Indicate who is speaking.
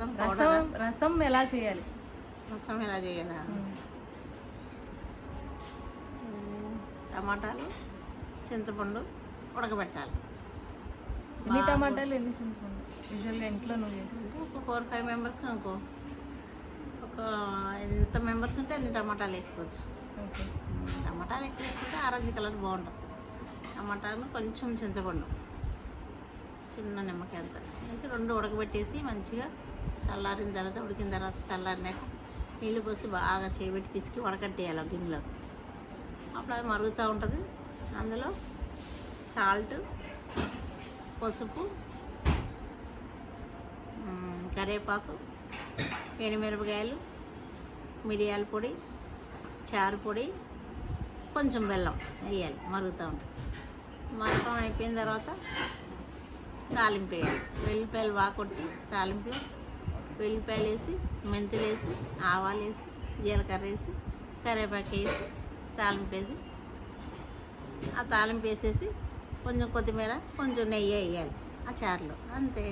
Speaker 1: రసం ఎలా చేయాలి?
Speaker 2: రసం ఎలా చేయాలా? టమాటాలు, చింతపండు ఉడకబెట్టాలి.
Speaker 1: ఎన్ని టమాటాలు, ఎన్ని చింతపండు? యూజువల్గా ఇంట్లో నువ్వు చేస్తుంటే
Speaker 2: ఒక 4-5 మెంబర్స్ అనుకో, ఒక ఎంత మెంబర్స్ ఉంటే అన్ని టమాటాలు వేసుకోవచ్చు.
Speaker 1: ఓకే.
Speaker 2: టమాటాలు ఎక్కువ వేసుకుంటే ఆరెంజ్ కలర్ బాగుంటుంది. టమాటాలు, కొంచెం చింతపండు, చిన్న నిమ్మకాయ అంతా వేసి 2 ఉడకబెట్టేసి మంచిగా చల్లారిన తర్వాత, ఉడికిన తర్వాత చల్లారినాక నీళ్ళు పోసి బాగా చేయబెట్టి పిసికి వడకట్టేయాలి గిన్నెలో. అప్పుడు అది మరుగుతూ ఉంటుంది. అందులో సాల్ట్, పసుపు, కరివేపాకు, ఎండుమిరపకాయలు, మిరియాల పొడి, చారు పొడి, కొంచెం బెల్లం వేయాలి. మరుగుతూ ఉంటుంది. మరకం అయిపోయిన తర్వాత తాలింపు వేయాలి. వెల్లిపాయలు బాగా కొట్టి తాలింపులో వెల్లిపాయలు వేసి, మెంతులు వేసి, ఆవాలు వేసి, జీలకర్ర వేసి, కరివేపాకు వేసి, తాలింపు వేసి, ఆ తాలింపు వేసేసి కొంచెం కొత్తిమీర, కొంచెం నెయ్యి వేయాలి ఆ చారులో. అంతే.